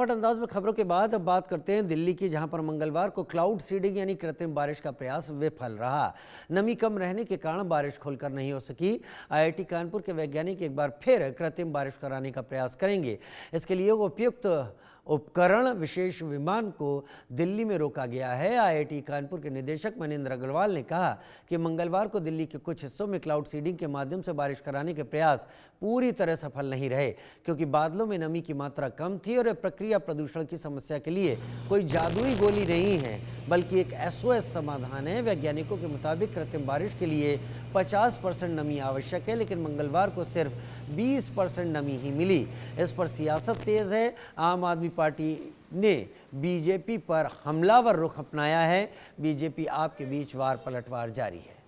अंदाज में खबरों के बाद अब बात करते हैं दिल्ली की, जहां पर मंगलवार को क्लाउड सीडिंग यानी कृत्रिम बारिश का प्रयास विफल रहा। नमी कम रहने के कारण बारिश खुलकर नहीं हो सकी। आईआईटी कानपुर के वैज्ञानिक एक बार फिर कृत्रिम बारिश कराने का प्रयास करेंगे। इसके लिए उपयुक्त उपकरण विशेष विमान को दिल्ली में रोका गया है। आईआईटी कानपुर के निदेशक मनेंद्र अग्रवाल ने कहा कि मंगलवार को दिल्ली के कुछ हिस्सों में क्लाउड सीडिंग के माध्यम से बारिश कराने के प्रयास पूरी तरह सफल नहीं रहे, क्योंकि बादलों में नमी की मात्रा कम थी और प्रक्रिया प्रदूषण की समस्या के लिए कोई जादुई गोली नहीं है, बल्कि एक एसओएस समाधान है। वैज्ञानिकों के मुताबिक कृत्रिम बारिश के लिए 50% नमी आवश्यक है, लेकिन मंगलवार को सिर्फ 20% नमी ही मिली। इस पर सियासत तेज है। आम आदमी पार्टी ने बीजेपी पर हमलावर रुख अपनाया है। बीजेपी आप के बीच वार पलटवार जारी है।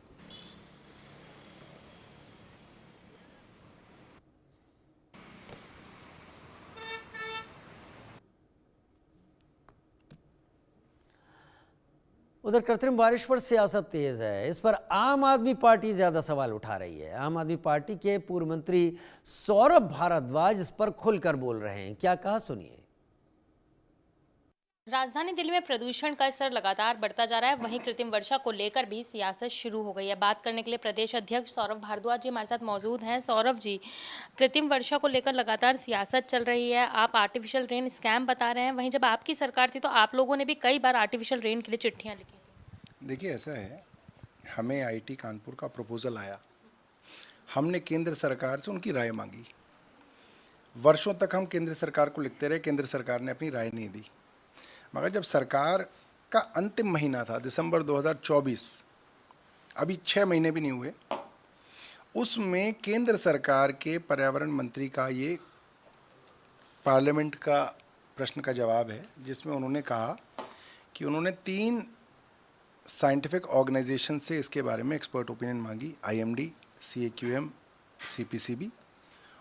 उधर कृत्रिम बारिश पर सियासत तेज है। इस पर आम आदमी पार्टी ज्यादा सवाल उठा रही है। आम आदमी पार्टी के पूर्व मंत्री सौरभ भारद्वाज इस पर खुलकर बोल रहे हैं। क्या कहा, सुनिए। राजधानी दिल्ली में प्रदूषण का स्तर लगातार बढ़ता जा रहा है, वहीं कृत्रिम वर्षा को लेकर भी सियासत शुरू हो गई है। बात करने के लिए प्रदेश अध्यक्ष सौरभ भारद्वाज जी हमारे साथ मौजूद हैं। सौरभ जी, कृत्रिम वर्षा को लेकर लगातार सियासत चल रही है। आप आर्टिफिशियल रेन स्कैम बता रहे हैं, वहीं जब आपकी सरकार थी तो आप लोगों ने भी कई बार आर्टिफिशियल रेन के लिए चिट्ठियाँ लिखी थी। देखिए, ऐसा है, हमें आईआईटी कानपुर का प्रपोजल आया, हमने केंद्र सरकार से उनकी राय मांगी। वर्षों तक हम केंद्र सरकार को लिखते रहे, केंद्र सरकार ने अपनी राय नहीं दी। मगर जब सरकार का अंतिम महीना था, दिसंबर 2024, अभी 6 महीने भी नहीं हुए, उसमें केंद्र सरकार के पर्यावरण मंत्री का ये पार्लियामेंट का प्रश्न का जवाब है, जिसमें उन्होंने कहा कि उन्होंने 3 साइंटिफिक ऑर्गेनाइजेशन से इसके बारे में एक्सपर्ट ओपिनियन मांगी, IMD, CAQM, CPCB,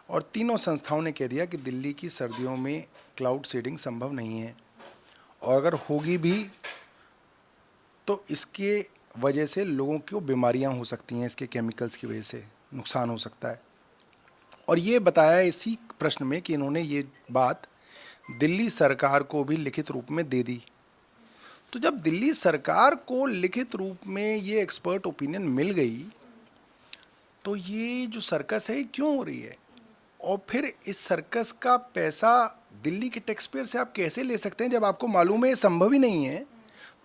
और तीनों संस्थाओं ने कह दिया कि दिल्ली की सर्दियों में क्लाउड सीडिंग संभव नहीं है, और अगर होगी भी तो इसके वजह से लोगों को बीमारियां हो सकती हैं, इसके केमिकल्स की वजह से नुकसान हो सकता है। और ये बताया इसी प्रश्न में कि इन्होंने ये बात दिल्ली सरकार को भी लिखित रूप में दे दी। तो जब दिल्ली सरकार को लिखित रूप में ये एक्सपर्ट ओपिनियन मिल गई, तो ये जो सर्कस है ये क्यों हो रही है? और फिर इस सर्कस का पैसा दिल्ली के टैक्स पेयर से आप कैसे ले सकते हैं? जब आपको मालूम है ये संभव ही नहीं है,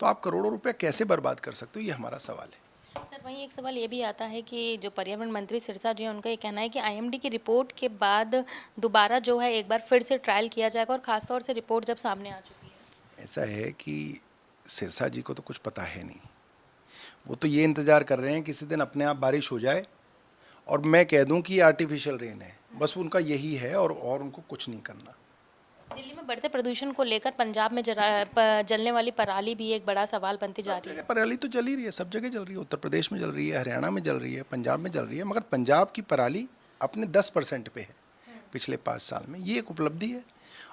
तो आप करोड़ों रुपए कैसे बर्बाद कर सकते हो? ये हमारा सवाल है। सर, वहीं एक सवाल ये भी आता है कि जो पर्यावरण मंत्री सिरसा जी हैं, उनका ये कहना है कि IMD की रिपोर्ट के बाद दोबारा जो है एक बार फिर से ट्रायल किया जाएगा, और खासतौर से रिपोर्ट जब सामने आ चुकी है। ऐसा है कि सिरसा जी को तो कुछ पता है नहीं, वो तो ये इंतज़ार कर रहे हैं किसी दिन अपने आप बारिश हो जाए और मैं कह दूं कि ये आर्टिफिशियल रेन है। बस उनका यही है, और उनको कुछ नहीं करना। दिल्ली में बढ़ते प्रदूषण को लेकर पंजाब में जलने वाली पराली भी एक बड़ा सवाल बनती जा रही है। पराली तो जल ही रही है, सब जगह जल रही है, उत्तर प्रदेश में जल रही है, हरियाणा में जल रही है, पंजाब में जल रही है, मगर पंजाब की पराली अपने 10% पे है पिछले 5 साल में। ये एक उपलब्धि है,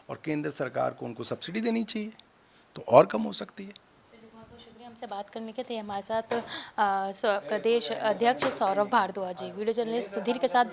और केंद्र सरकार को उनको सब्सिडी देनी चाहिए तो और कम हो सकती है। बहुत बहुत शुक्रिया हमसे बात करने के लिए। हमारे साथ प्रदेश अध्यक्ष सौरभ भारद्वाज जी। वीडियो जर्नलिस्ट सुधीर के साथ